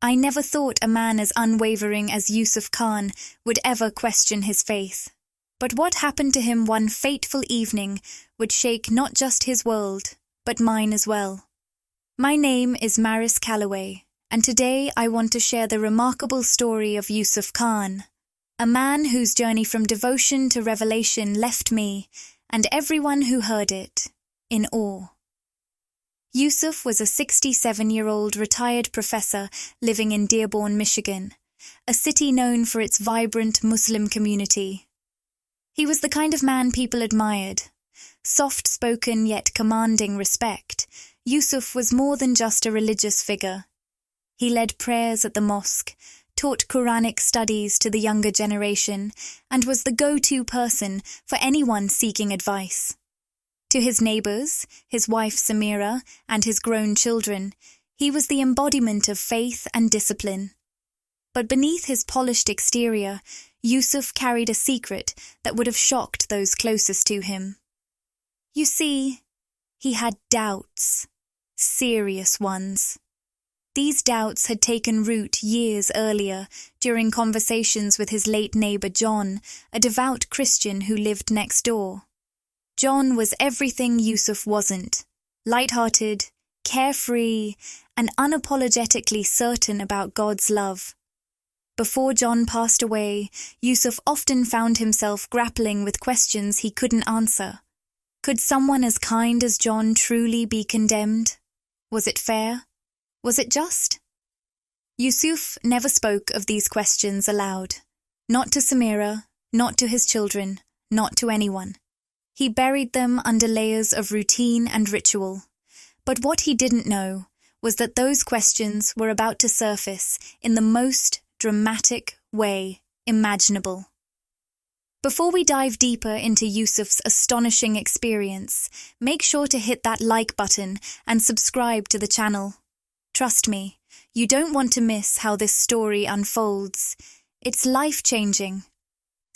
I never thought a man as unwavering as Yousef Khan would ever question his faith. But what happened to him one fateful evening would shake not just his world, but mine as well. My name is Maris Calloway, and today I want to share the remarkable story of Yousef Khan, a man whose journey from devotion to revelation left me, and everyone who heard it, in awe. Yousef was a 67-year-old retired professor living in Dearborn, Michigan, a city known for its vibrant Muslim community. He was the kind of man people admired. Soft-spoken yet commanding respect, Yousef was more than just a religious figure. He led prayers at the mosque, taught Quranic studies to the younger generation, and was the go-to person for anyone seeking advice. To his neighbors, his wife Samira, and his grown children, he was the embodiment of faith and discipline. But beneath his polished exterior, Yousef carried a secret that would have shocked those closest to him. You see, he had doubts, serious ones. These doubts had taken root years earlier during conversations with his late neighbor John, a devout Christian who lived next door. John was everything Yousef wasn't: light-hearted, carefree, and unapologetically certain about God's love. Before John passed away, Yousef often found himself grappling with questions he couldn't answer. Could someone as kind as John truly be condemned? Was it fair? Was it just? Yousef never spoke of these questions aloud. Not to Samira, not to his children, not to anyone. He buried them under layers of routine and ritual. But what he didn't know was that those questions were about to surface in the most dramatic way imaginable. Before we dive deeper into Yousef's astonishing experience, make sure to hit that like button and subscribe to the channel. Trust me, you don't want to miss how this story unfolds. It's life-changing.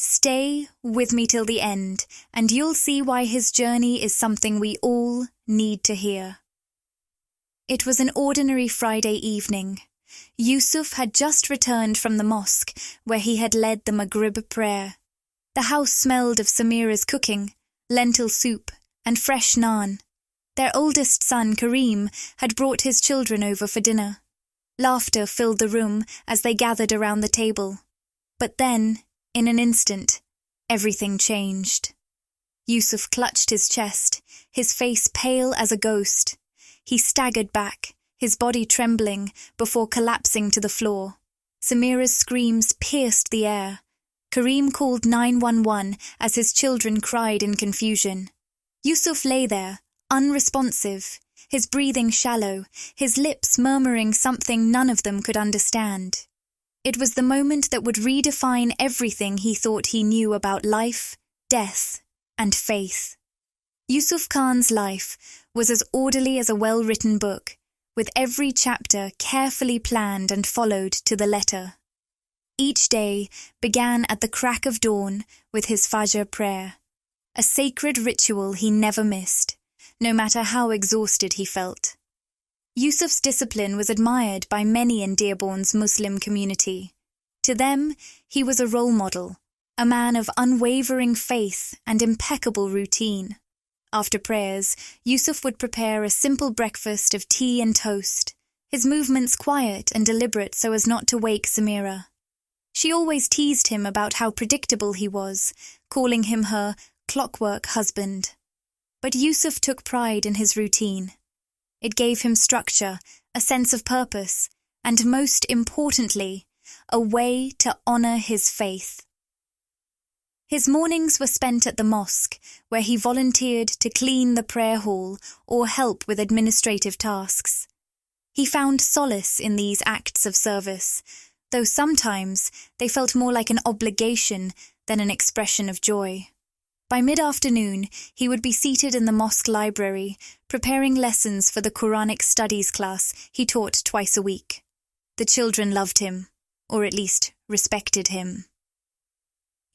Stay with me till the end, and you'll see why his journey is something we all need to hear. It was an ordinary Friday evening. Yousef had just returned from the mosque, where he had led the Maghrib prayer. The house smelled of Samira's cooking, lentil soup, and fresh naan. Their oldest son, Kareem, had brought his children over for dinner. Laughter filled the room as they gathered around the table. But then, in an instant, everything changed. Yousef clutched his chest, his face pale as a ghost. He staggered back, his body trembling, before collapsing to the floor. Samira's screams pierced the air. Kareem called 911 as his children cried in confusion. Yousef lay there, unresponsive, his breathing shallow, his lips murmuring something none of them could understand. It was the moment that would redefine everything he thought he knew about life, death, and faith. Yousef Khan's life was as orderly as a well-written book, with every chapter carefully planned and followed to the letter. Each day began at the crack of dawn with his Fajr prayer, a sacred ritual he never missed, no matter how exhausted he felt. Yousef's discipline was admired by many in Dearborn's Muslim community. To them, he was a role model, a man of unwavering faith and impeccable routine. After prayers, Yousef would prepare a simple breakfast of tea and toast, his movements quiet and deliberate so as not to wake Samira. She always teased him about how predictable he was, calling him her clockwork husband. But Yousef took pride in his routine. It gave him structure, a sense of purpose, and most importantly, a way to honor his faith. His mornings were spent at the mosque, where he volunteered to clean the prayer hall or help with administrative tasks. He found solace in these acts of service, though sometimes they felt more like an obligation than an expression of joy. By mid-afternoon, he would be seated in the mosque library, preparing lessons for the Quranic studies class he taught twice a week. The children loved him, or at least respected him.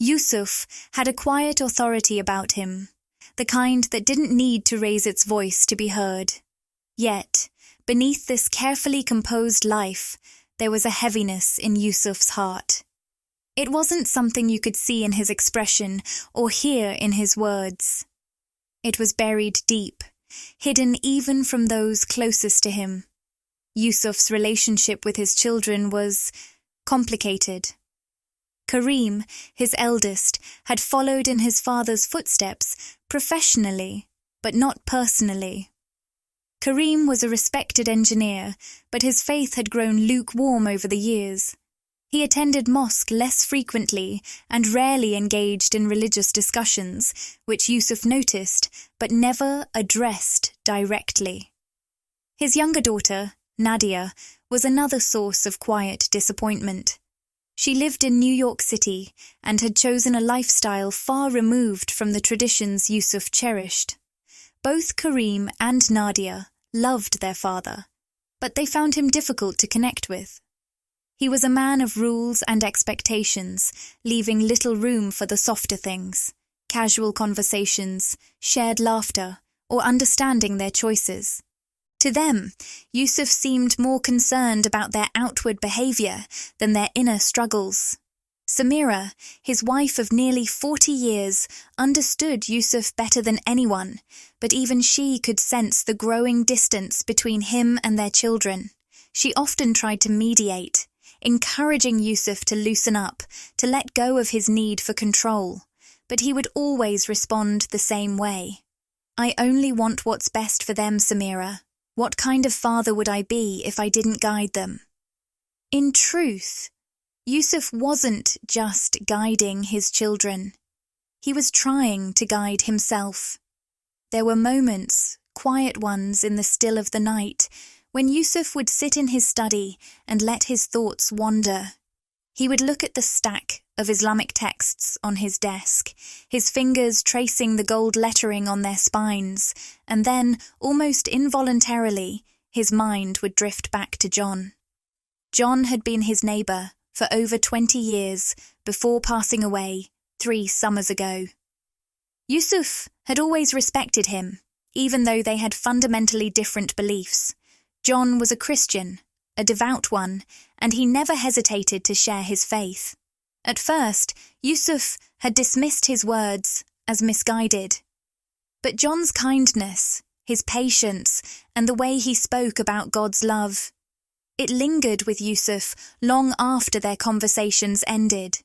Yousef had a quiet authority about him, the kind that didn't need to raise its voice to be heard. Yet, beneath this carefully composed life, there was a heaviness in Yousef's heart. It wasn't something you could see in his expression or hear in his words. It was buried deep, hidden even from those closest to him. Yousef's relationship with his children was complicated. Kareem, his eldest, had followed in his father's footsteps professionally, but not personally. Kareem was a respected engineer, but his faith had grown lukewarm over the years. He attended mosque less frequently and rarely engaged in religious discussions, which Yousef noticed but never addressed directly. His younger daughter, Nadia, was another source of quiet disappointment. She lived in New York City and had chosen a lifestyle far removed from the traditions Yousef cherished. Both Kareem and Nadia loved their father, but they found him difficult to connect with. He was a man of rules and expectations, leaving little room for the softer things, casual conversations, shared laughter, or understanding their choices. To them, Yousef seemed more concerned about their outward behaviour than their inner struggles. Samira, his wife of nearly 40 years, understood Yousef better than anyone, but even she could sense the growing distance between him and their children. She often tried to mediate, encouraging Yousef to loosen up, to let go of his need for control, but he would always respond the same way. "I only want what's best for them, Samira. What kind of father would I be if I didn't guide them?" In truth, Yousef wasn't just guiding his children. He was trying to guide himself. There were moments, quiet ones in the still of the night, when Yousef would sit in his study and let his thoughts wander. He would look at the stack of Islamic texts on his desk, his fingers tracing the gold lettering on their spines, and then, almost involuntarily, his mind would drift back to John. John had been his neighbour for over 20 years before passing away 3 summers ago. Yousef had always respected him, even though they had fundamentally different beliefs. John was a Christian, a devout one, and he never hesitated to share his faith. At first, Yousef had dismissed his words as misguided. But John's kindness, his patience, and the way he spoke about God's love, it lingered with Yousef long after their conversations ended.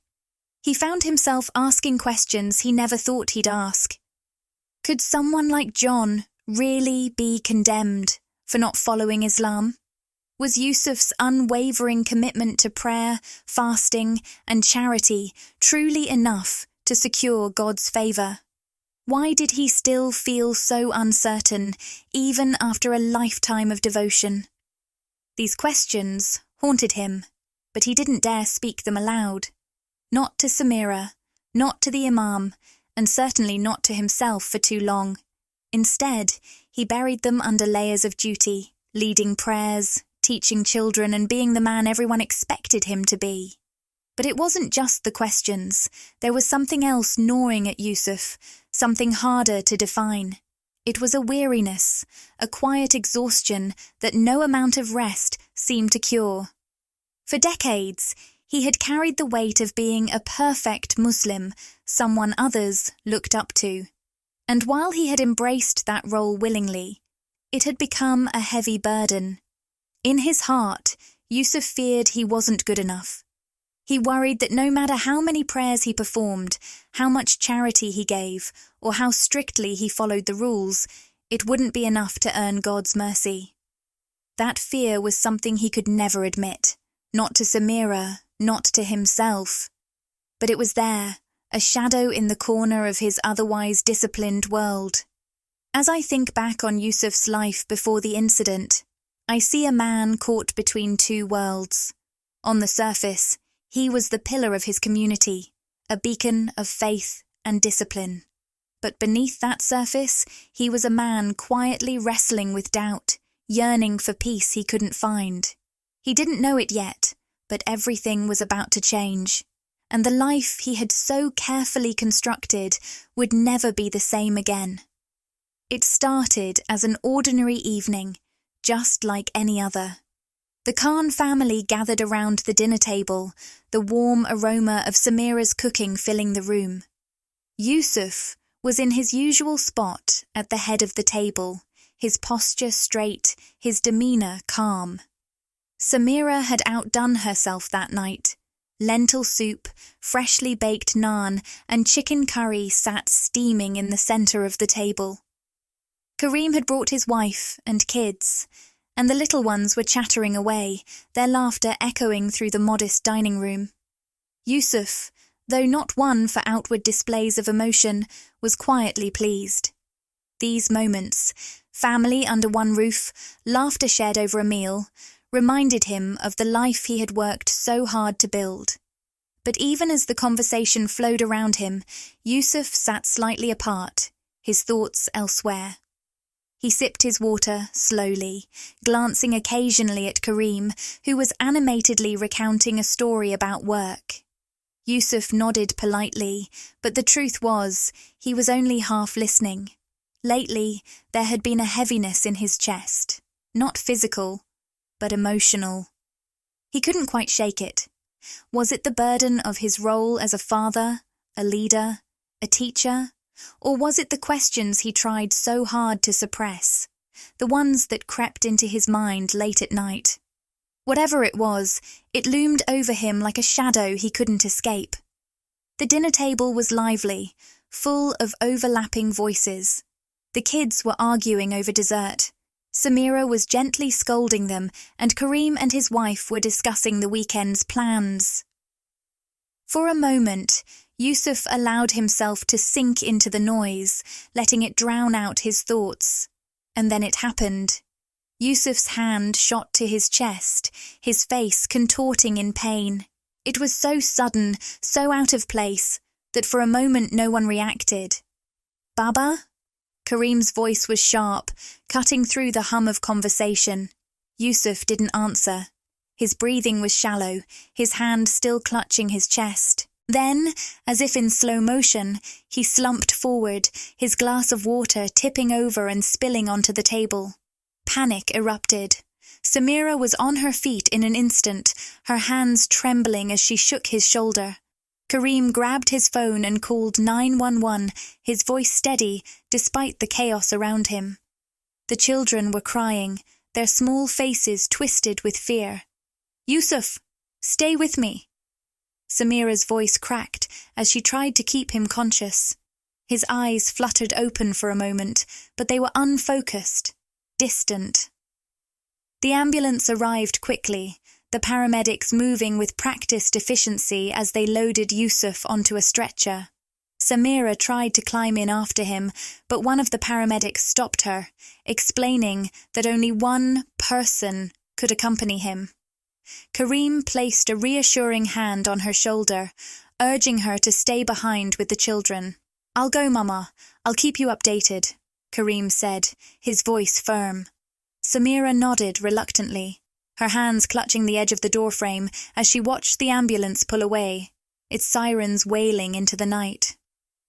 He found himself asking questions he never thought he'd ask. Could someone like John really be condemned for not following Islam? Was Yousef's unwavering commitment to prayer, fasting, and charity truly enough to secure God's favour? Why did he still feel so uncertain, even after a lifetime of devotion? These questions haunted him, but he didn't dare speak them aloud. Not to Samira, not to the Imam, and certainly not to himself for too long. Instead, he buried them under layers of duty, leading prayers, teaching children, and being the man everyone expected him to be. But it wasn't just the questions. There was something else gnawing at Yousef, something harder to define. It was a weariness, a quiet exhaustion that no amount of rest seemed to cure. For decades, he had carried the weight of being a perfect Muslim, someone others looked up to. And while he had embraced that role willingly, it had become a heavy burden. In his heart, Yousef feared he wasn't good enough. He worried that no matter how many prayers he performed, how much charity he gave, or how strictly he followed the rules, it wouldn't be enough to earn God's mercy. That fear was something he could never admit, not to Samira, not to himself. But it was there, a shadow in the corner of his otherwise disciplined world. As I think back on Yousef's life before the incident, I see a man caught between 2 worlds. On the surface, he was the pillar of his community, a beacon of faith and discipline. But beneath that surface, he was a man quietly wrestling with doubt, yearning for peace he couldn't find. He didn't know it yet, but everything was about to change, and the life he had so carefully constructed would never be the same again. It started as an ordinary evening, just like any other. The Khan family gathered around the dinner table, the warm aroma of Samira's cooking filling the room. Yousef was in his usual spot at the head of the table, his posture straight, his demeanour calm. Samira had outdone herself that night. Lentil soup, freshly baked naan, and chicken curry sat steaming in the centre of the table. Karim had brought his wife and kids, and the little ones were chattering away, their laughter echoing through the modest dining room. Yousef, though not one for outward displays of emotion, was quietly pleased. These moments, family under one roof, laughter shared over a meal, reminded him of the life he had worked so hard to build. But even as the conversation flowed around him, Yousef sat slightly apart, his thoughts elsewhere. He sipped his water slowly, glancing occasionally at Karim, who was animatedly recounting a story about work. Yousef nodded politely, but the truth was, he was only half listening. Lately, there had been a heaviness in his chest, not physical, but emotional. He couldn't quite shake it. Was it the burden of his role as a father, a leader, a teacher? Or was it the questions he tried so hard to suppress, the ones that crept into his mind late at night? Whatever it was, it loomed over him like a shadow he couldn't escape. The dinner table was lively, full of overlapping voices. The kids were arguing over dessert. Samira was gently scolding them, and Karim and his wife were discussing the weekend's plans. For a moment, Yousef allowed himself to sink into the noise, letting it drown out his thoughts. And then it happened. Yousef's hand shot to his chest, his face contorting in pain. It was so sudden, so out of place, that for a moment no one reacted. "Baba?" Karim's voice was sharp, cutting through the hum of conversation. Yousef didn't answer. His breathing was shallow, his hand still clutching his chest. Then, as if in slow motion, he slumped forward, his glass of water tipping over and spilling onto the table. Panic erupted. Samira was on her feet in an instant, her hands trembling as she shook his shoulder. Karim grabbed his phone and called 911, his voice steady despite the chaos around him. The children were crying, their small faces twisted with fear. "Yousef, stay with me." Samira's voice cracked as she tried to keep him conscious. His eyes fluttered open for a moment, but they were unfocused, distant. The ambulance arrived quickly, the paramedics moving with practiced efficiency as they loaded Yousef onto a stretcher. Samira tried to climb in after him, but one of the paramedics stopped her, explaining that only one person could accompany him. Karim placed a reassuring hand on her shoulder, urging her to stay behind with the children. "I'll go, Mama. I'll keep you updated," Karim said, his voice firm. Samira nodded reluctantly, her hands clutching the edge of the doorframe as she watched the ambulance pull away, its sirens wailing into the night.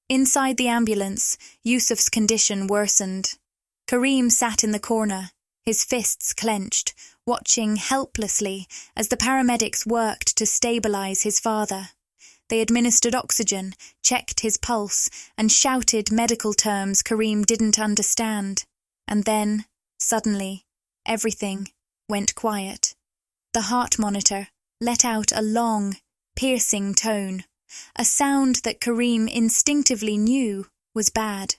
Inside the ambulance, Yousef's condition worsened. Karim sat in the corner, his fists clenched, watching helplessly as the paramedics worked to stabilize his father. They administered oxygen, checked his pulse, and shouted medical terms Karim didn't understand. And then, suddenly, everything went quiet. The heart monitor let out a long, piercing tone, a sound that Karim instinctively knew was bad.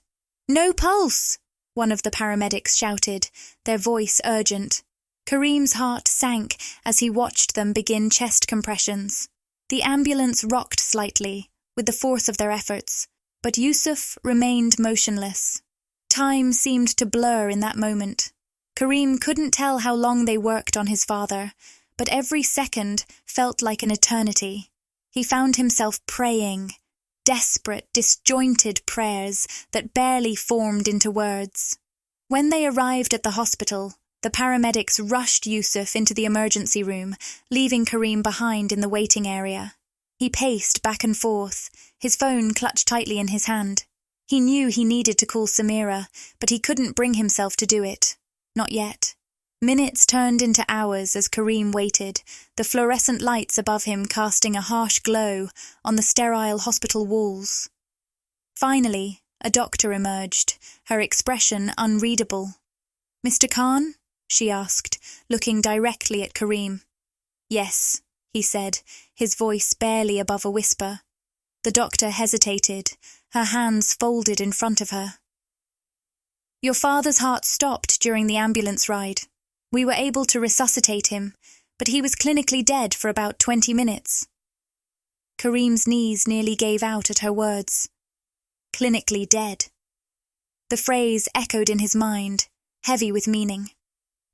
"No pulse!" one of the paramedics shouted, their voice urgent. Karim's heart sank as he watched them begin chest compressions. The ambulance rocked slightly, with the force of their efforts, but Yousef remained motionless. Time seemed to blur in that moment. Karim couldn't tell how long they worked on his father, but every second felt like an eternity. He found himself praying, desperate, disjointed prayers that barely formed into words. When they arrived at the hospital, the paramedics rushed Yousef into the emergency room, leaving Karim behind in the waiting area. He paced back and forth, his phone clutched tightly in his hand. He knew he needed to call Samira, but he couldn't bring himself to do it. Not yet. Minutes turned into hours as Kareem waited, the fluorescent lights above him casting a harsh glow on the sterile hospital walls. Finally, a doctor emerged, her expression unreadable. "Mr. Khan?" she asked, looking directly at Kareem. "Yes," he said, his voice barely above a whisper. The doctor hesitated, her hands folded in front of her. "Your father's heart stopped during the ambulance ride. We were able to resuscitate him, but he was clinically dead for about 20 minutes. Kareem's knees nearly gave out at her words. Clinically dead. The phrase echoed in his mind, heavy with meaning.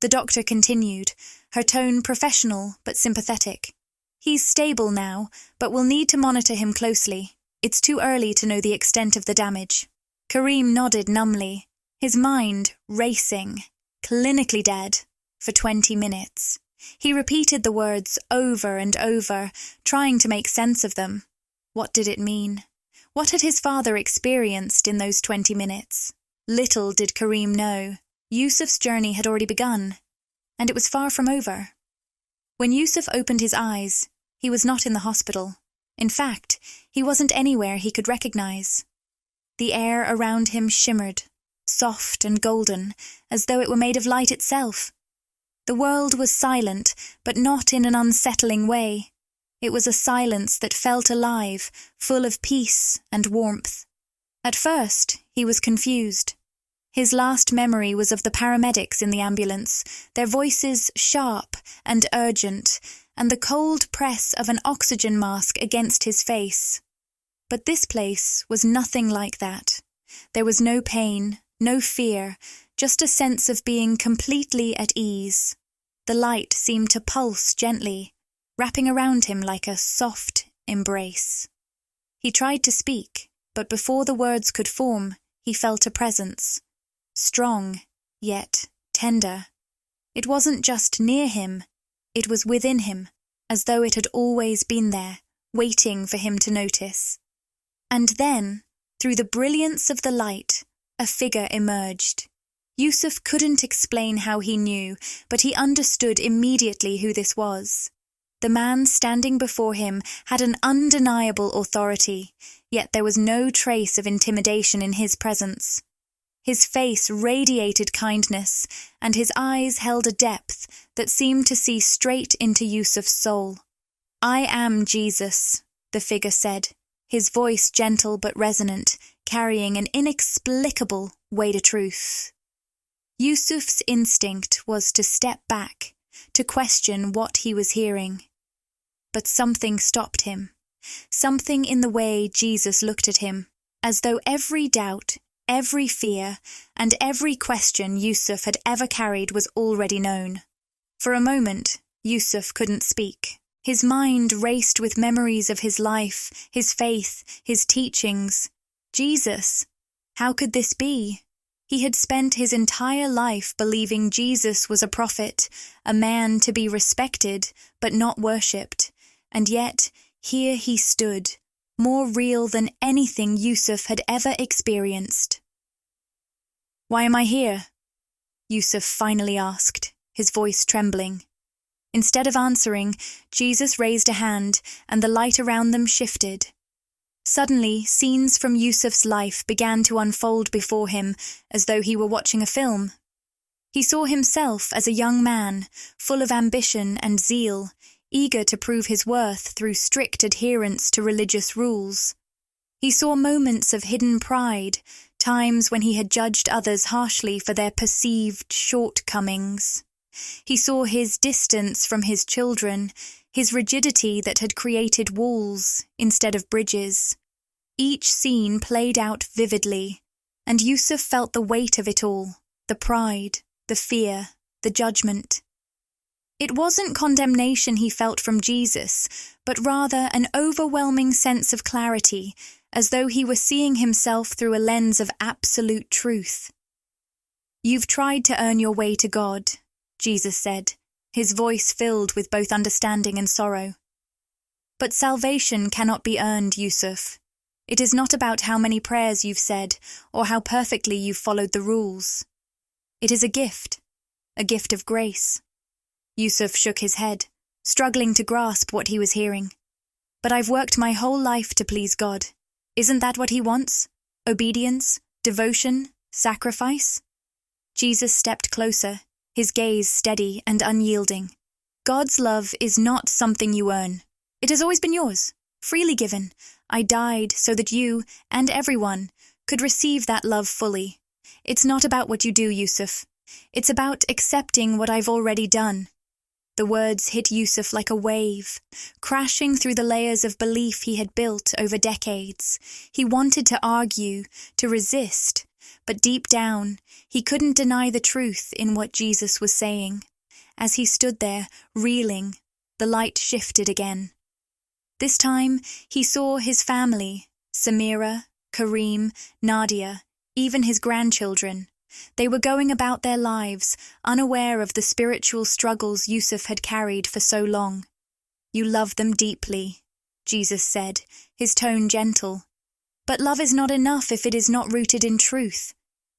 The doctor continued, her tone professional but sympathetic. "He's stable now, but we'll need to monitor him closely. It's too early to know the extent of the damage." Kareem nodded numbly, his mind racing. Clinically dead. For 20 minutes. He repeated the words over and over, trying to make sense of them. What did it mean? What had his father experienced in those 20 minutes? Little did Kareem know. Yousef's journey had already begun, and it was far from over. When Yousef opened his eyes, he was not in the hospital. In fact, he wasn't anywhere he could recognize. The air around him shimmered, soft and golden, as though it were made of light itself. The world was silent, but not in an unsettling way. It was a silence that felt alive, full of peace and warmth. At first, he was confused. His last memory was of the paramedics in the ambulance, their voices sharp and urgent, and the cold press of an oxygen mask against his face. But this place was nothing like that. There was no pain, no fear, just a sense of being completely at ease. The light seemed to pulse gently, wrapping around him like a soft embrace. He tried to speak, but before the words could form, he felt a presence. Strong, yet tender. It wasn't just near him, it was within him, as though it had always been there, waiting for him to notice. And then, through the brilliance of the light, a figure emerged. Yousef couldn't explain how he knew, but he understood immediately who this was. The man standing before him had an undeniable authority, yet there was no trace of intimidation in his presence. His face radiated kindness, and his eyes held a depth that seemed to see straight into Yousef's soul. "I am Jesus," the figure said, his voice gentle but resonant, carrying an inexplicable weight of truth. Yousef's instinct was to step back, to question what he was hearing. But something stopped him, something in the way Jesus looked at him, as though every doubt, every fear, and every question Yousef had ever carried was already known. For a moment, Yousef couldn't speak. His mind raced with memories of his life, his faith, his teachings. Jesus, how could this be? He had spent his entire life believing Jesus was a prophet, a man to be respected but not worshipped, and yet here he stood, more real than anything Yousef had ever experienced. "Why am I here?" Yousef finally asked, his voice trembling. Instead of answering, Jesus raised a hand, and the light around them shifted. Suddenly, scenes from Yousef's life began to unfold before him, as though he were watching a film. He saw himself as a young man, full of ambition and zeal, eager to prove his worth through strict adherence to religious rules. He saw moments of hidden pride, times when he had judged others harshly for their perceived shortcomings. He saw his distance from his children, his rigidity that had created walls instead of bridges. Each scene played out vividly, and Yousef felt the weight of it all, the pride, the fear, the judgment. It wasn't condemnation he felt from Jesus, but rather an overwhelming sense of clarity, as though he were seeing himself through a lens of absolute truth. "You've tried to earn your way to God," Jesus said, his voice filled with both understanding and sorrow. "But salvation cannot be earned, Yousef. It is not about how many prayers you've said or how perfectly you've followed the rules. It is a gift a gift of grace. Yousef shook his head, struggling to grasp what he was hearing. But I've worked my whole life to please God. Isn't that what he wants? Obedience, devotion, sacrifice? Jesus stepped closer, his gaze steady and unyielding. God's love is not something you earn. It has always been yours, freely given. I died so that you, and everyone, could receive that love fully. It's not about what you do, Yousef. It's about accepting what I've already done. The words hit Yousef like a wave, crashing through the layers of belief he had built over decades. He wanted to argue, to resist, but deep down, he couldn't deny the truth in what Jesus was saying. As he stood there, reeling, the light shifted again. This time, he saw his family, Samira, Kareem, Nadia, even his grandchildren. They were going about their lives, unaware of the spiritual struggles Yousef had carried for so long. You love them deeply, Jesus said, his tone gentle. But love is not enough if it is not rooted in truth.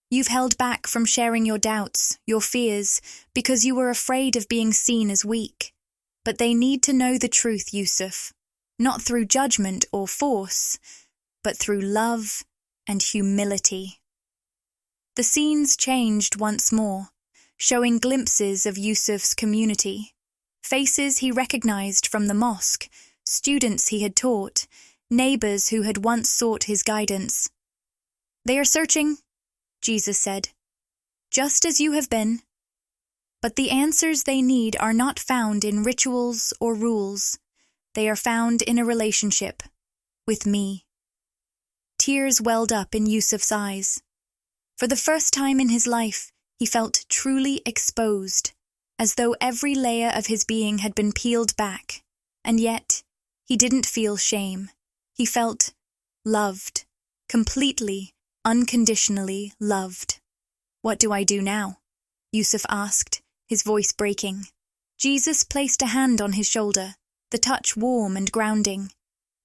You've held back from sharing your doubts, your fears, because you were afraid of being seen as weak. But they need to know the truth, Yousef, not through judgment or force, but through love and humility. The scenes changed once more, showing glimpses of Yousef's community, faces he recognized from the mosque, students he had taught, neighbors who had once sought his guidance. They are searching, Jesus said, just as you have been. But the answers they need are not found in rituals or rules. They are found in a relationship with me. Tears welled up in Yousef's eyes. For the first time in his life, he felt truly exposed, as though every layer of his being had been peeled back. And yet, he didn't feel shame. He felt loved, completely, unconditionally loved. What do I do now? Yousef asked, his voice breaking. Jesus placed a hand on his shoulder, the touch warm and grounding.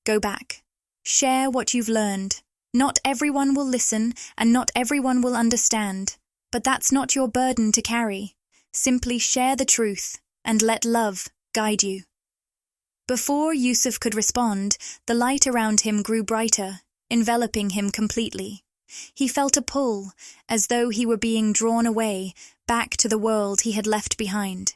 Go back. Share what you've learned. Not everyone will listen, and not everyone will understand. But that's not your burden to carry. Simply share the truth, and let love guide you. Before Yousef could respond, the light around him grew brighter, enveloping him completely. He felt a pull, as though he were being drawn away, back to the world he had left behind.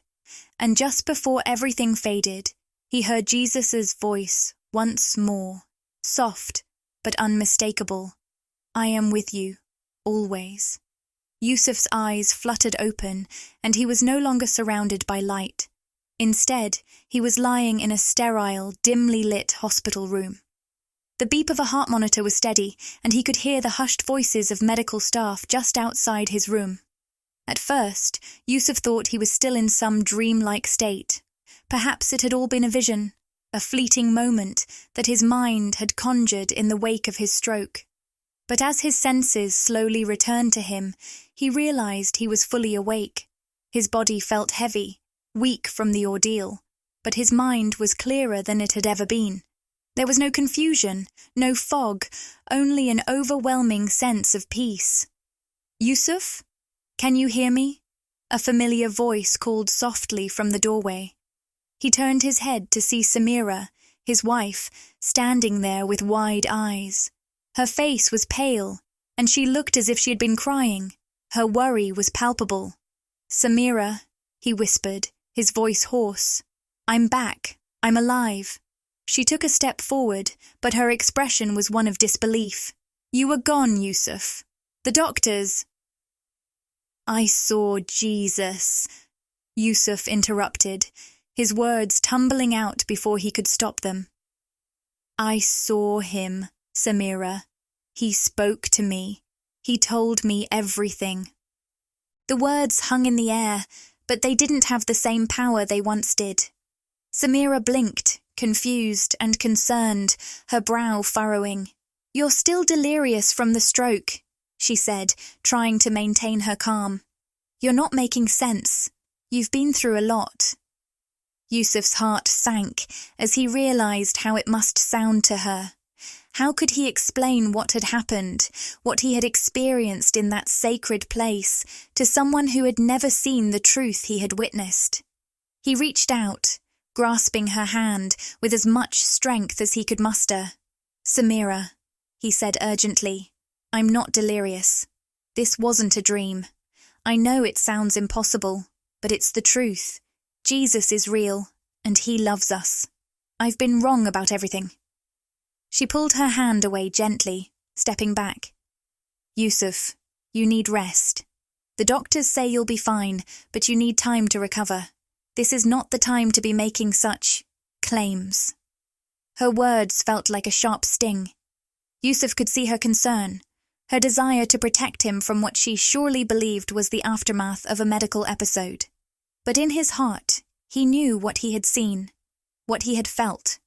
And just before everything faded, he heard Jesus' voice once more, soft but unmistakable. I am with you, always. Yousef's eyes fluttered open, and he was no longer surrounded by light. Instead, he was lying in a sterile, dimly lit hospital room. The beep of a heart monitor was steady, and he could hear the hushed voices of medical staff just outside his room. At first, Yousef thought he was still in some dreamlike state. Perhaps it had all been a vision, a fleeting moment that his mind had conjured in the wake of his stroke. But as his senses slowly returned to him, he realized he was fully awake. His body felt heavy, weak from the ordeal, but his mind was clearer than it had ever been. There was no confusion, no fog, only an overwhelming sense of peace. Yousef? Can you hear me? A familiar voice called softly from the doorway. He turned his head to see Samira, his wife, standing there with wide eyes. Her face was pale, and she looked as if she had been crying. Her worry was palpable. Samira, he whispered, his voice hoarse. I'm back. I'm alive. She took a step forward, but her expression was one of disbelief. You were gone, Yousef. The doctors... I saw Jesus, Yousef interrupted, his words tumbling out before he could stop them. I saw him, Samira. He spoke to me. He told me everything. The words hung in the air, but they didn't have the same power they once did. Samira blinked, confused and concerned, her brow furrowing. You're still delirious from the stroke, she said, trying to maintain her calm. You're not making sense. You've been through a lot. Yousef's heart sank as he realized how it must sound to her. How could he explain what had happened, what he had experienced in that sacred place, to someone who had never seen the truth he had witnessed? He reached out, grasping her hand with as much strength as he could muster. "Samira," he said urgently, "I'm not delirious. This wasn't a dream. I know it sounds impossible, but it's the truth. Jesus is real, and he loves us. I've been wrong about everything." She pulled her hand away gently, stepping back. "Yousef, you need rest. The doctors say you'll be fine, but you need time to recover. This is not the time to be making such claims." Her words felt like a sharp sting. Yousef could see her concern, her desire to protect him from what she surely believed was the aftermath of a medical episode. But in his heart, he knew what he had seen, what he had felt.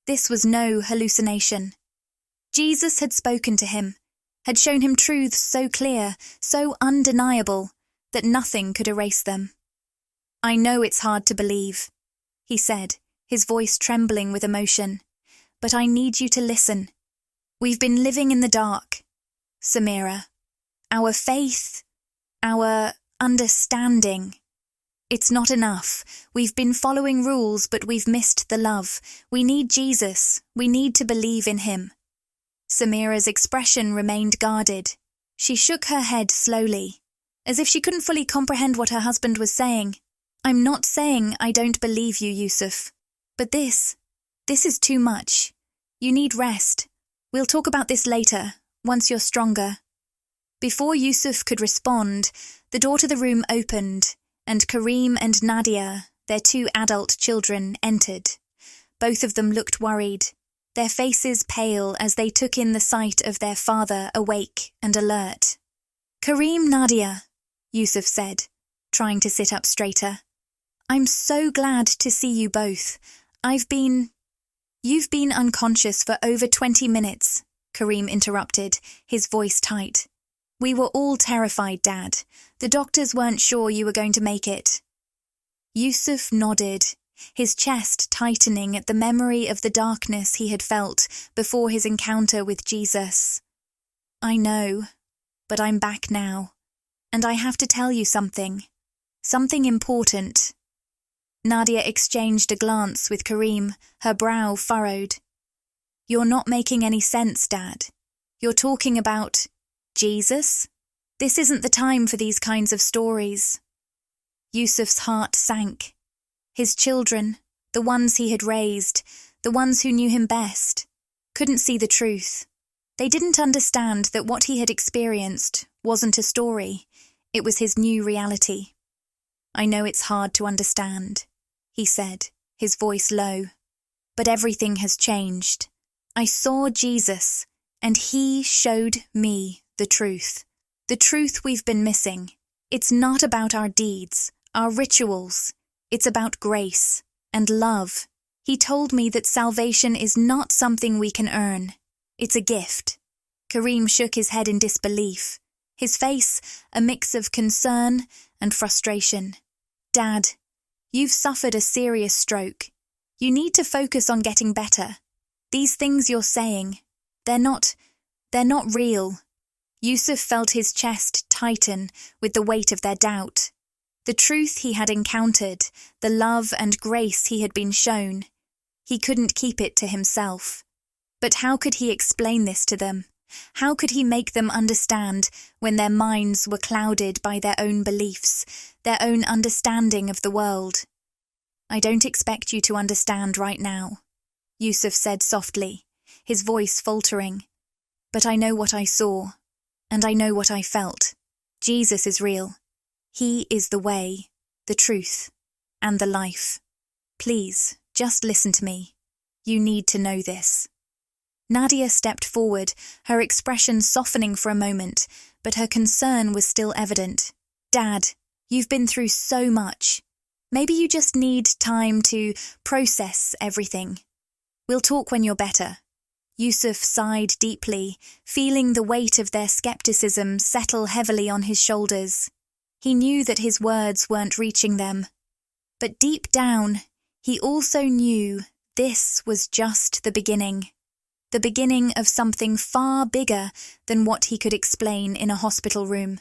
This was no hallucination. Jesus had spoken to him, had shown him truths so clear, so undeniable, that nothing could erase them. "I know it's hard to believe," he said, his voice trembling with emotion, "but I need you to listen. We've been living in the dark, Samira. Our faith, our understanding. It's not enough. We've been following rules, but we've missed the love. We need Jesus. We need to believe in him." Samira's expression remained guarded. She shook her head slowly, as if she couldn't fully comprehend what her husband was saying. "I'm not saying I don't believe you, Yousef. But this is too much. You need rest. We'll talk about this later, once you're stronger." Before Yousef could respond, the door to the room opened, and Kareem and Nadia, their 2 adult children, entered. Both of them looked worried, their faces pale as they took in the sight of their father awake and alert. "Kareem, Nadia," Yousef said, trying to sit up straighter. "I'm so glad to see you both. You've been unconscious for over 20 minutes, Kareem interrupted, his voice tight. "We were all terrified, Dad. The doctors weren't sure you were going to make it." Yousef nodded, his chest tightening at the memory of the darkness he had felt before his encounter with Jesus. "I know, but I'm back now, and I have to tell you something important." Nadia exchanged a glance with Kareem, her brow furrowed. "You're not making any sense, Dad. You're talking about Jesus? This isn't the time for these kinds of stories." Yousef's heart sank. His children, the ones he had raised, the ones who knew him best, couldn't see the truth. They didn't understand that what he had experienced wasn't a story, it was his new reality. "I know it's hard to understand," he said, his voice low. "But everything has changed. I saw Jesus, and he showed me the truth we've been missing. It's not about our deeds, our rituals. It's about grace and love. He told me that salvation is not something we can earn. It's a gift." Kareem shook his head in disbelief, his face a mix of concern and frustration. "Dad, you've suffered a serious stroke. You need to focus on getting better. These things you're saying, they're not real." Yousef felt his chest tighten with the weight of their doubt. The truth he had encountered, the love and grace he had been shown, he couldn't keep it to himself. But how could he explain this to them? How could he make them understand when their minds were clouded by their own beliefs, their own understanding of the world? "I don't expect you to understand right now," Yousef said softly, his voice faltering. "But I know what I saw, and I know what I felt. Jesus is real. He is the way, the truth, and the life. Please, just listen to me. You need to know this." Nadia stepped forward, her expression softening for a moment, but her concern was still evident. "Dad, you've been through so much. Maybe you just need time to process everything. We'll talk when you're better." Yousef sighed deeply, feeling the weight of their skepticism settle heavily on his shoulders. He knew that his words weren't reaching them. But deep down, he also knew this was just the beginning. the beginning of something far bigger than what he could explain in a hospital room.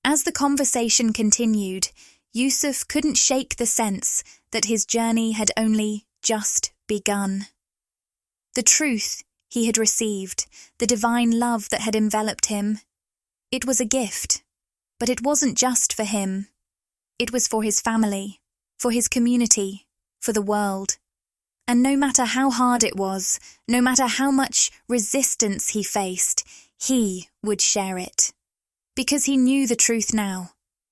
As the conversation continued, Yousef couldn't shake the sense that his journey had only just begun. The truth he had received, the divine love that had enveloped him, it was a gift, but it wasn't just for him. It was for his family, for his community, for the world. And no matter how hard it was, no matter how much resistance he faced, he would share it. Because he knew the truth now,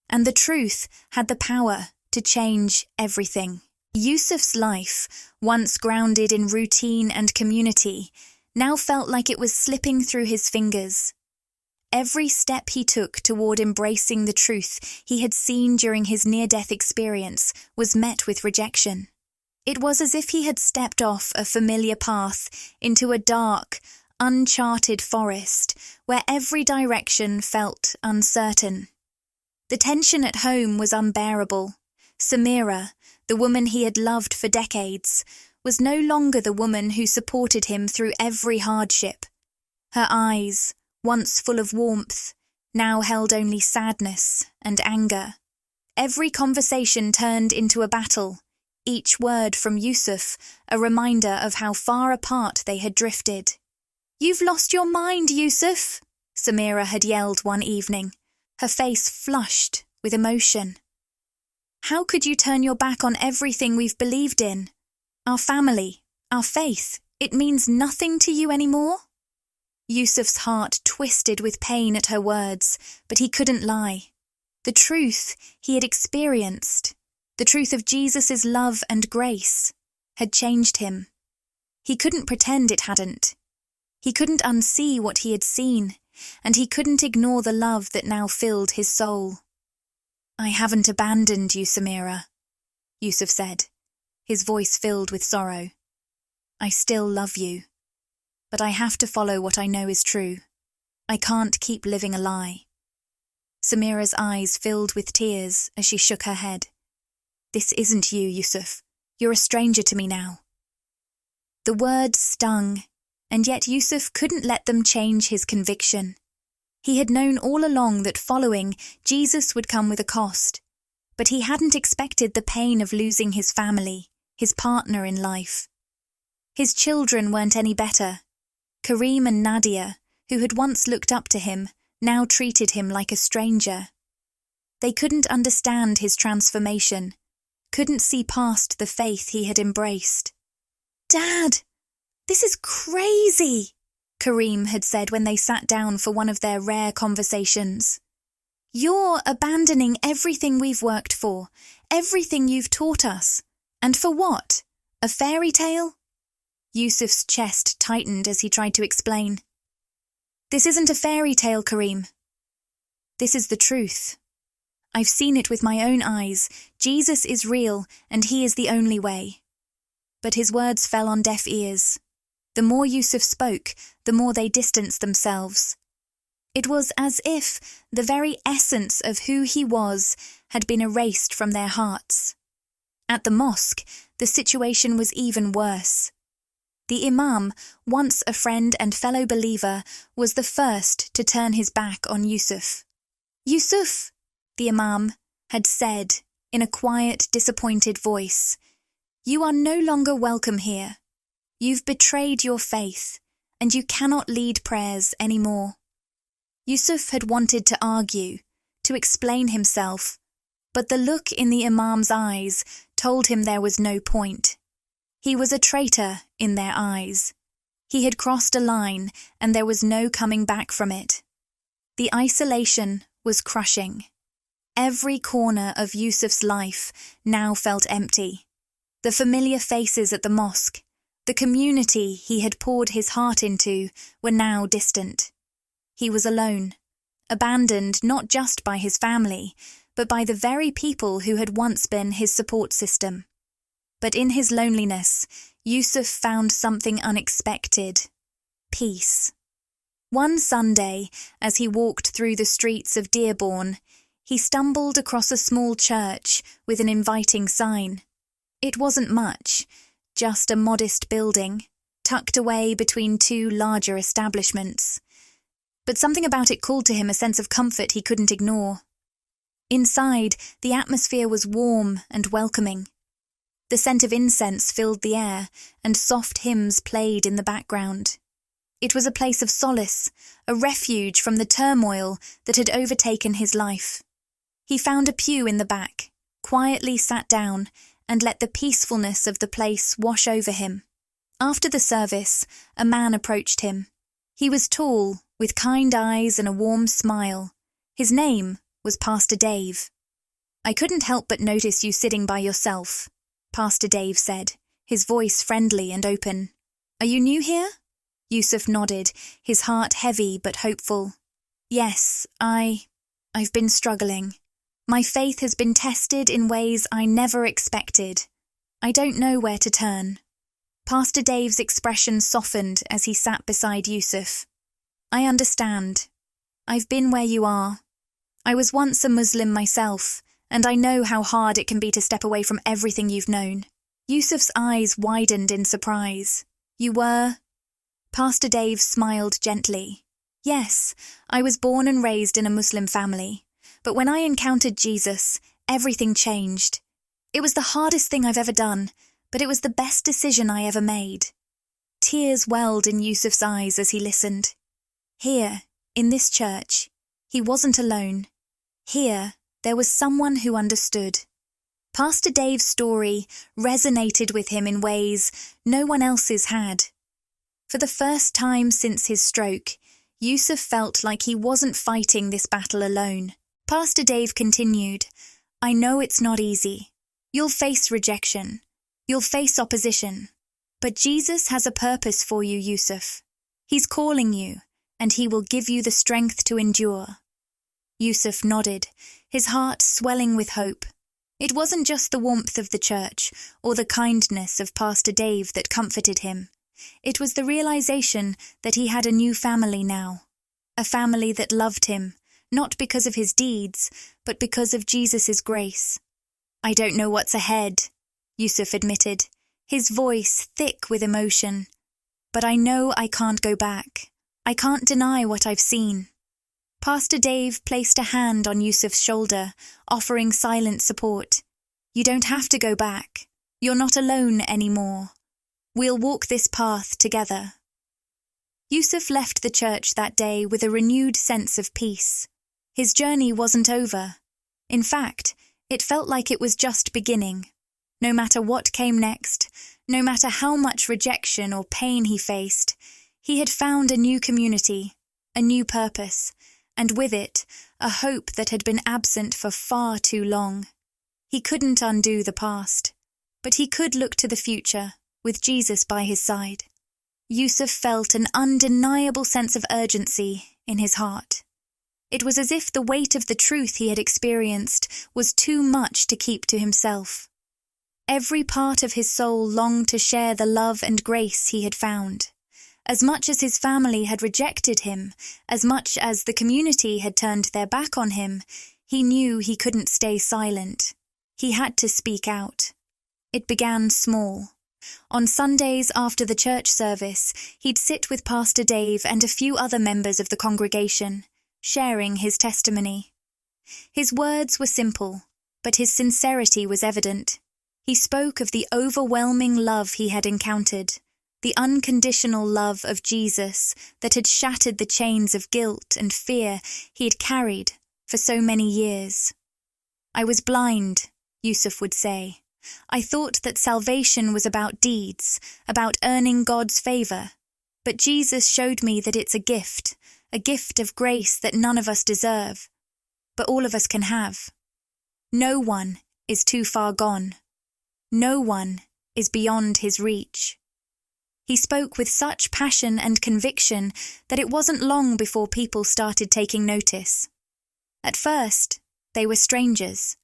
and the truth had the power to change everything. Yousef's life, once grounded in routine and community, now felt like it was slipping through his fingers. Every step he took toward embracing the truth he had seen during his near-death experience was met with rejection. It was as if he had stepped off a familiar path into a dark, uncharted forest where every direction felt uncertain. The tension at home was unbearable. Samira, the woman he had loved for decades, was no longer the woman who supported him through every hardship. Her eyes, once full of warmth, now held only sadness and anger. Every conversation turned into a battle, each word from Yousef a reminder of how far apart they had drifted. "You've lost your mind, Yousef," Samira had yelled one evening, her face flushed with emotion. "How could you turn your back on everything we've believed in? Our family, our faith, it means nothing to you anymore?" Yousef's heart twisted with pain at her words, but he couldn't lie. The truth he had experienced, the truth of Jesus' love and grace, had changed him. He couldn't pretend it hadn't. He couldn't unsee what he had seen, and he couldn't ignore the love that now filled his soul. "I haven't abandoned you, Samira," Yousef said, his voice filled with sorrow. "I still love you. But I have to follow what I know is true. I can't keep living a lie." Samira's eyes filled with tears as she shook her head. "This isn't you, Yousef. You're a stranger to me now." The words stung, and yet Yousef couldn't let them change his conviction. He had known all along that following Jesus would come with a cost, but he hadn't expected the pain of losing his family, his partner in life. His children weren't any better. Kareem and Nadia, who had once looked up to him, now treated him like a stranger. They couldn't understand his transformation, couldn't see past the faith he had embraced. "Dad, this is crazy," Kareem had said when they sat down for one of their rare conversations. "You're abandoning everything we've worked for, everything you've taught us. And for what? A fairy tale?" Yousef's chest tightened as he tried to explain. "This isn't a fairy tale, Kareem. This is the truth. I've seen it with my own eyes. Jesus is real, and he is the only way." But his words fell on deaf ears. The more Yousef spoke, the more they distanced themselves. It was as if the very essence of who he was had been erased from their hearts. At the mosque, the situation was even worse. The imam, once a friend and fellow believer, was the first to turn his back on Yousef. "Yousef," the imam had said in a quiet, disappointed voice, "you are no longer welcome here. You've betrayed your faith, and you cannot lead prayers anymore." Yousef had wanted to argue, to explain himself, but the look in the imam's eyes told him there was no point. He was a traitor in their eyes. He had crossed a line, and there was no coming back from it. The isolation was crushing. Every corner of Yousef's life now felt empty. The familiar faces at the mosque, the community he had poured his heart into, were now distant. He was alone, abandoned not just by his family, but by the very people who had once been his support system. But in his loneliness, Yousef found something unexpected: peace. One Sunday, as he walked through the streets of Dearborn, he stumbled across a small church with an inviting sign. It wasn't much, just a modest building, tucked away between two larger establishments. But something about it called to him a sense of comfort he couldn't ignore. Inside, the atmosphere was warm and welcoming. The scent of incense filled the air, and soft hymns played in the background. It was a place of solace, a refuge from the turmoil that had overtaken his life. He found a pew in the back, quietly sat down, and let the peacefulness of the place wash over him. After the service, a man approached him. He was tall, with kind eyes and a warm smile. His name was Pastor Dave. "I couldn't help but notice you sitting by yourself," Pastor Dave said, his voice friendly and open. "Are you new here?" Yousef nodded, his heart heavy but hopeful. "Yes, I've been struggling. My faith has been tested in ways I never expected. I don't know where to turn." Pastor Dave's expression softened as he sat beside Yousef. "I understand. I've been where you are. I was once a Muslim myself, and I know how hard it can be to step away from everything you've known." Yousef's eyes widened in surprise. "You were?" Pastor Dave smiled gently. "Yes, I was born and raised in a Muslim family, but when I encountered Jesus, everything changed. It was the hardest thing I've ever done, but it was the best decision I ever made." Tears welled in Yousef's eyes as he listened. Here, in this church, he wasn't alone. Here, there was someone who understood. Pastor Dave's story resonated with him in ways no one else's had. For the first time since his stroke, Yousef felt like he wasn't fighting this battle alone. Pastor Dave continued, "I know it's not easy. You'll face rejection. You'll face opposition. But Jesus has a purpose for you, Yousef. He's calling you, and he will give you the strength to endure." Yousef nodded, his heart swelling with hope. It wasn't just the warmth of the church or the kindness of Pastor Dave that comforted him. It was the realization that he had a new family now, a family that loved him, not because of his deeds, but because of Jesus' grace. "I don't know what's ahead," Yousef admitted, his voice thick with emotion. "But I know I can't go back. I can't deny what I've seen." Pastor Dave placed a hand on Yousef's shoulder, offering silent support. "You don't have to go back. You're not alone anymore. We'll walk this path together." Yousef left the church that day with a renewed sense of peace. His journey wasn't over. In fact, it felt like it was just beginning. No matter what came next, no matter how much rejection or pain he faced, he had found a new community, a new purpose, and with it, a hope that had been absent for far too long. He couldn't undo the past, but he could look to the future, with Jesus by his side. Yousef felt an undeniable sense of urgency in his heart. It was as if the weight of the truth he had experienced was too much to keep to himself. Every part of his soul longed to share the love and grace he had found. As much as his family had rejected him, as much as the community had turned their back on him, he knew he couldn't stay silent. He had to speak out. It began small. On Sundays after the church service, he'd sit with Pastor Dave and a few other members of the congregation, sharing his testimony. His words were simple, but his sincerity was evident. He spoke of the overwhelming love he had encountered, the unconditional love of Jesus that had shattered the chains of guilt and fear he had carried for so many years. "I was blind," Yousef would say. "I thought that salvation was about deeds, about earning God's favor. But Jesus showed me that it's a gift of grace that none of us deserve, but all of us can have. No one is too far gone. No one is beyond his reach." He spoke with such passion and conviction that it wasn't long before people started taking notice. At first, they were strangers,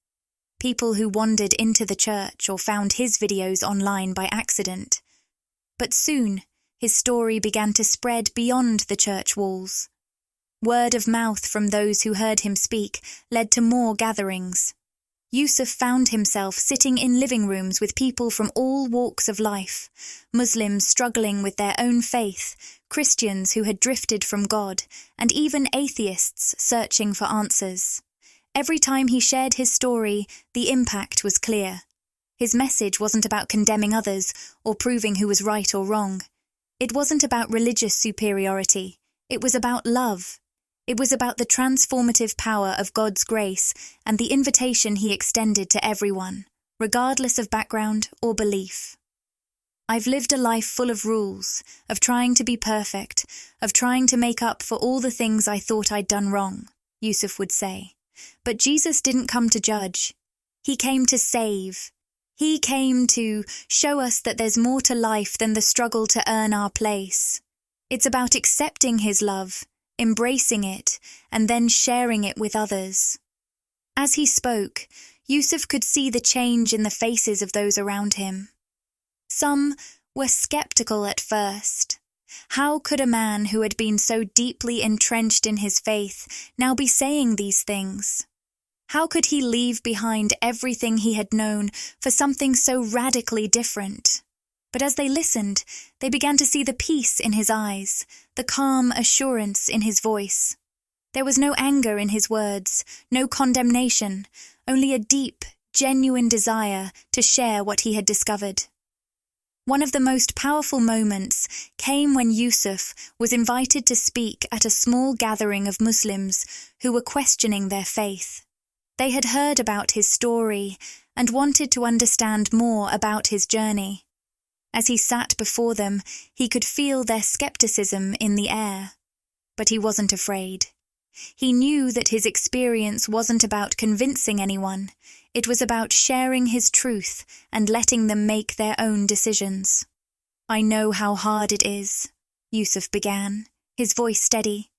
people who wandered into the church or found his videos online by accident. But soon, his story began to spread beyond the church walls. Word of mouth from those who heard him speak led to more gatherings. Yousef found himself sitting in living rooms with people from all walks of life, Muslims struggling with their own faith, Christians who had drifted from God, and even atheists searching for answers. Every time he shared his story, the impact was clear. His message wasn't about condemning others or proving who was right or wrong. It wasn't about religious superiority. It was about love. It was about the transformative power of God's grace and the invitation he extended to everyone, regardless of background or belief. I've lived a life full of rules, of trying to be perfect, of trying to make up for all the things I thought I'd done wrong, Yousef would say. But Jesus didn't come to judge. He came to save. He came to show us that there's more to life than the struggle to earn our place. It's about accepting his love, embracing it, and then sharing it with others. As he spoke, Yousef could see the change in the faces of those around him. Some were skeptical at first. How could a man who had been so deeply entrenched in his faith now be saying these things? How could he leave behind everything he had known for something so radically different? But as they listened, they began to see the peace in his eyes, the calm assurance in his voice. There was no anger in his words, no condemnation, only a deep, genuine desire to share what he had discovered. One of the most powerful moments came when Yousef was invited to speak at a small gathering of Muslims who were questioning their faith. They had heard about his story and wanted to understand more about his journey. As he sat before them, he could feel their skepticism in the air. But he wasn't afraid. He knew that his experience wasn't about convincing anyone. It was about sharing his truth and letting them make their own decisions. "I know how hard it is," Yousef began, his voice steady.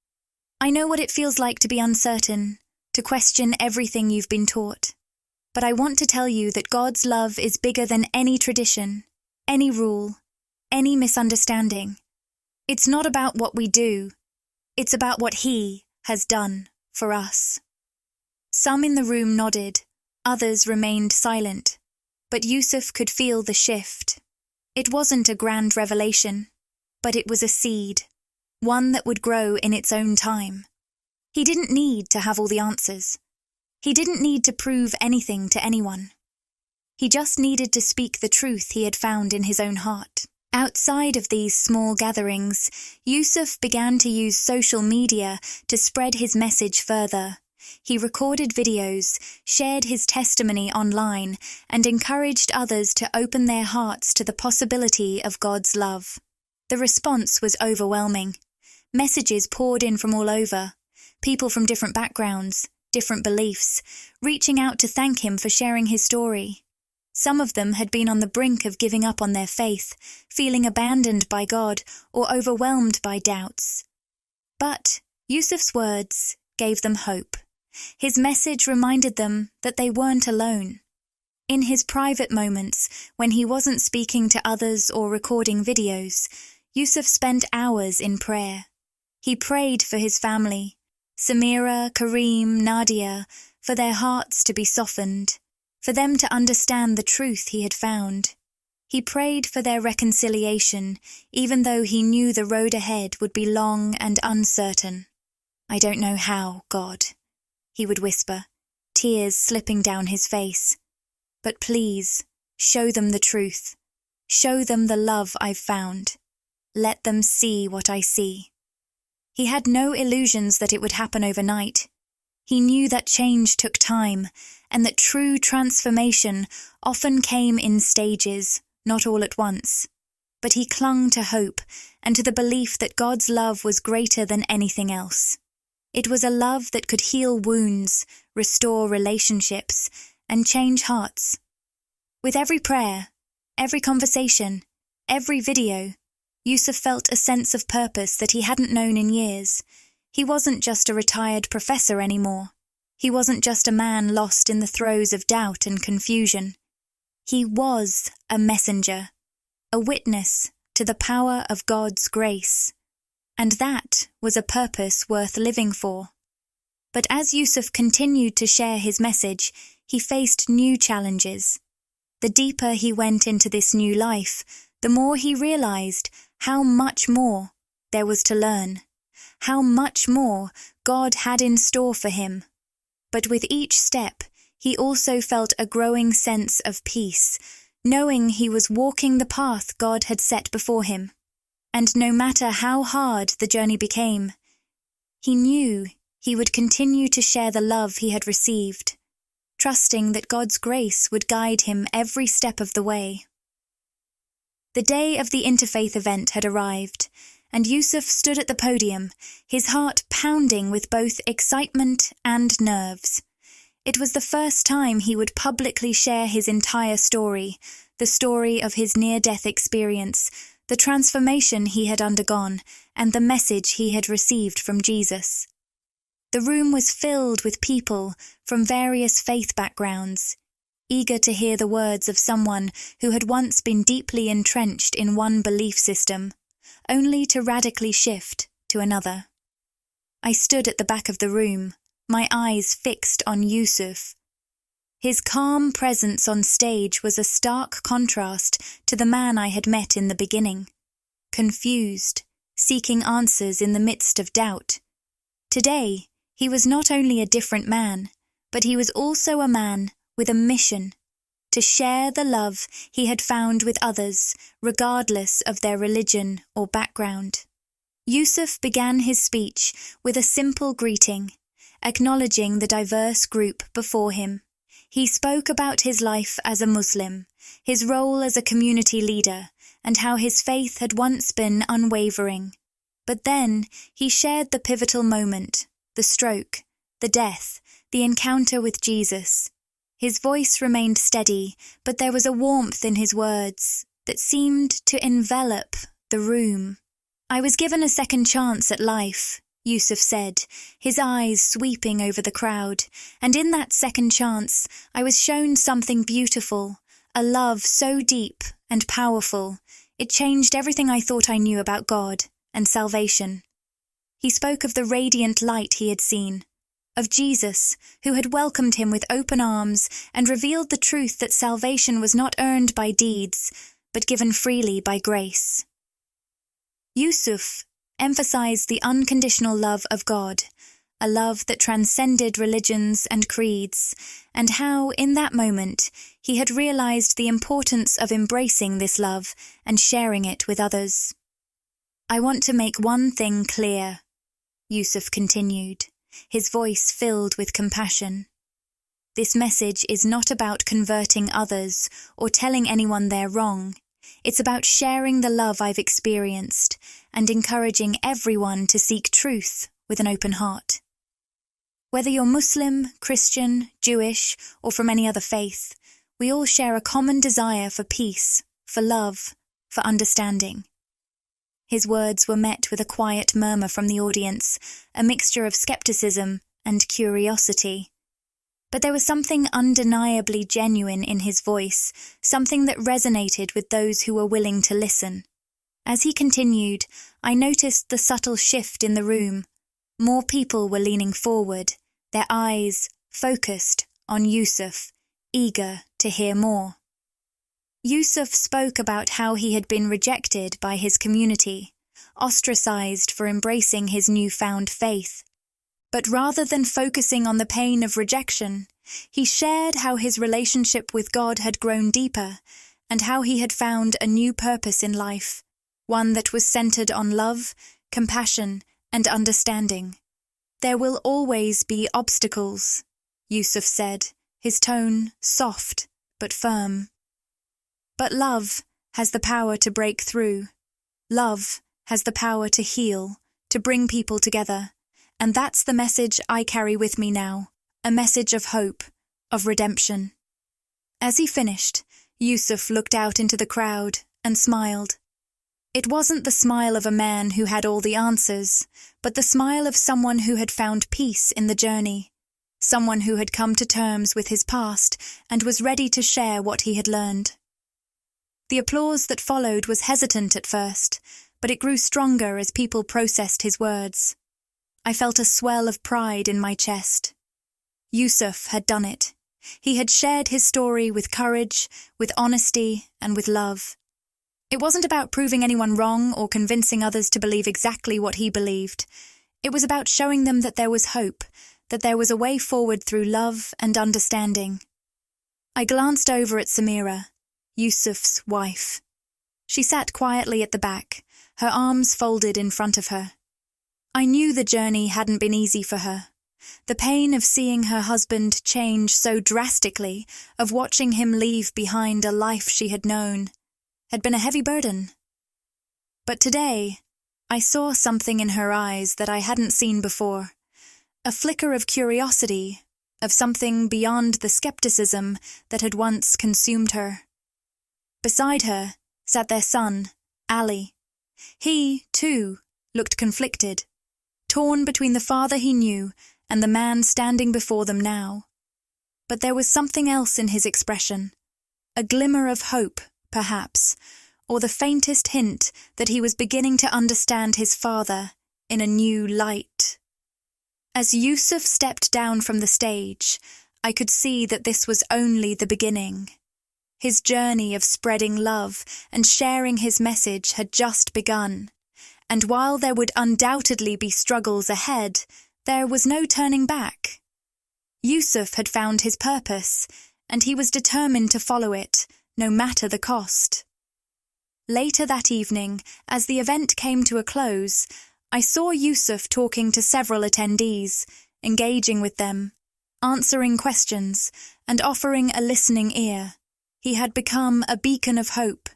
"I know what it feels like to be uncertain, to question everything you've been taught. But I want to tell you that God's love is bigger than any tradition, any rule, any misunderstanding. It's not about what we do. It's about what He has done for us." Some in the room nodded, others remained silent, but Yousef could feel the shift. It wasn't a grand revelation, but it was a seed, one that would grow in its own time. He didn't need to have all the answers. He didn't need to prove anything to anyone. He just needed to speak the truth he had found in his own heart. Outside of these small gatherings, Yousef began to use social media to spread his message further. He recorded videos, shared his testimony online, and encouraged others to open their hearts to the possibility of God's love. The response was overwhelming. Messages poured in from all over, people from different backgrounds, different beliefs, reaching out to thank him for sharing his story. Some of them had been on the brink of giving up on their faith, feeling abandoned by God or overwhelmed by doubts. But Yousef's words gave them hope. His message reminded them that they weren't alone. In his private moments, when he wasn't speaking to others or recording videos, Yousef spent hours in prayer. He prayed for his family, Samira, Kareem, Nadia, for their hearts to be softened, for them to understand the truth he had found. He prayed for their reconciliation, even though he knew the road ahead would be long and uncertain. "I don't know how, God," he would whisper, tears slipping down his face. "But please, show them the truth. Show them the love I've found. Let them see what I see." He had no illusions that it would happen overnight. He knew that change took time, and that true transformation often came in stages, not all at once. But he clung to hope and to the belief that God's love was greater than anything else. It was a love that could heal wounds, restore relationships, and change hearts. With every prayer, every conversation, every video, Yousef felt a sense of purpose that he hadn't known in years. He wasn't just a retired professor anymore. He wasn't just a man lost in the throes of doubt and confusion. He was a messenger, a witness to the power of God's grace. And that was a purpose worth living for. But as Yousef continued to share his message, he faced new challenges. The deeper he went into this new life, the more he realized how much more there was to learn, how much more God had in store for him. But with each step, he also felt a growing sense of peace, knowing he was walking the path God had set before him. And no matter how hard the journey became, he knew he would continue to share the love he had received, trusting that God's grace would guide him every step of the way. The day of the interfaith event had arrived, and Yousef stood at the podium, his heart pounding with both excitement and nerves. It was the first time he would publicly share his entire story, the story of his near-death experience, the transformation he had undergone, and the message he had received from Jesus. The room was filled with people from various faith backgrounds, eager to hear the words of someone who had once been deeply entrenched in one belief system, only to radically shift to another. I stood at the back of the room, my eyes fixed on Yousef. His calm presence on stage was a stark contrast to the man I had met in the beginning, confused, seeking answers in the midst of doubt. Today, he was not only a different man, but he was also a man with a mission, to share the love he had found with others, regardless of their religion or background. Yousef began his speech with a simple greeting, acknowledging the diverse group before him. He spoke about his life as a Muslim, his role as a community leader, and how his faith had once been unwavering. But then he shared the pivotal moment, the stroke, the death, the encounter with Jesus. His voice remained steady, but there was a warmth in his words that seemed to envelop the room. "I was given a second chance at life," Yousef said, his eyes sweeping over the crowd, "and in that second chance I was shown something beautiful, a love so deep and powerful, it changed everything I thought I knew about God and salvation." He spoke of the radiant light he had seen, of Jesus, who had welcomed him with open arms and revealed the truth that salvation was not earned by deeds, but given freely by grace. Yousef emphasized the unconditional love of God, a love that transcended religions and creeds, and how, in that moment, he had realized the importance of embracing this love and sharing it with others. "I want to make one thing clear," Yousef continued, his voice filled with compassion. "This message is not about converting others or telling anyone they're wrong. It's about sharing the love I've experienced and encouraging everyone to seek truth with an open heart. Whether you're Muslim, Christian, Jewish, or from any other faith, we all share a common desire for peace, for love, for understanding." His words were met with a quiet murmur from the audience, a mixture of skepticism and curiosity. But there was something undeniably genuine in his voice, something that resonated with those who were willing to listen. As he continued, I noticed the subtle shift in the room. More people were leaning forward, their eyes focused on Yousef, eager to hear more. Yousef spoke about how he had been rejected by his community, ostracized for embracing his newfound faith. But rather than focusing on the pain of rejection, he shared how his relationship with God had grown deeper and how he had found a new purpose in life, one that was centered on love, compassion, and understanding. "There will always be obstacles," Yousef said, his tone soft but firm. "But love has the power to break through. Love has the power to heal, to bring people together. And that's the message I carry with me now, a message of hope, of redemption." As he finished, Yousef looked out into the crowd and smiled. It wasn't the smile of a man who had all the answers, but the smile of someone who had found peace in the journey, someone who had come to terms with his past and was ready to share what he had learned. The applause that followed was hesitant at first, but it grew stronger as people processed his words. I felt a swell of pride in my chest. Yousef had done it. He had shared his story with courage, with honesty, and with love. It wasn't about proving anyone wrong or convincing others to believe exactly what he believed. It was about showing them that there was hope, that there was a way forward through love and understanding. I glanced over at Samira, Yousef's wife. She sat quietly at the back, her arms folded in front of her. I knew the journey hadn't been easy for her. The pain of seeing her husband change so drastically, of watching him leave behind a life she had known, had been a heavy burden. But today, I saw something in her eyes that I hadn't seen before. A flicker of curiosity, of something beyond the skepticism that had once consumed her. Beside her sat their son, Ali. He, too, looked conflicted, torn between the father he knew and the man standing before them now. But there was something else in his expression, a glimmer of hope, perhaps, or the faintest hint that he was beginning to understand his father in a new light. As Yousef stepped down from the stage, I could see that this was only the beginning. His journey of spreading love and sharing his message had just begun, and while there would undoubtedly be struggles ahead, there was no turning back. Yousef had found his purpose, and he was determined to follow it, no matter the cost. Later that evening, as the event came to a close, I saw Yousef talking to several attendees, engaging with them, answering questions, and offering a listening ear. He had become a beacon of hope,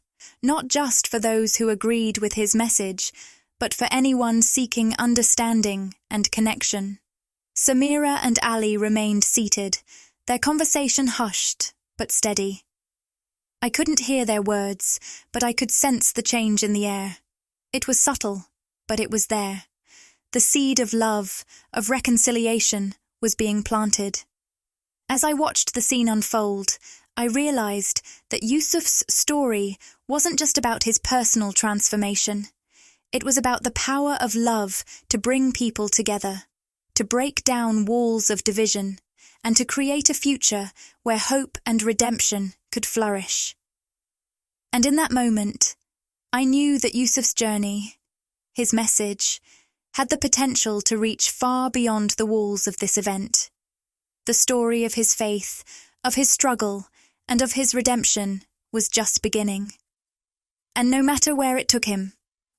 not just for those who agreed with his message, but for anyone seeking understanding and connection. Samira and Ali remained seated, their conversation hushed but steady. I couldn't hear their words, but I could sense the change in the air. It was subtle, but it was there. The seed of love, of reconciliation, was being planted. As I watched the scene unfold, I realized that Yousef's story wasn't just about his personal transformation. It was about the power of love to bring people together, to break down walls of division, and to create a future where hope and redemption could flourish. And in that moment, I knew that Yousef's journey, his message, had the potential to reach far beyond the walls of this event. The story of his faith, of his struggle, and of his redemption was just beginning. And no matter where it took him,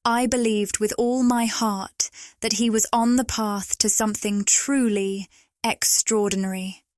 I believed with all my heart that he was on the path to something truly extraordinary.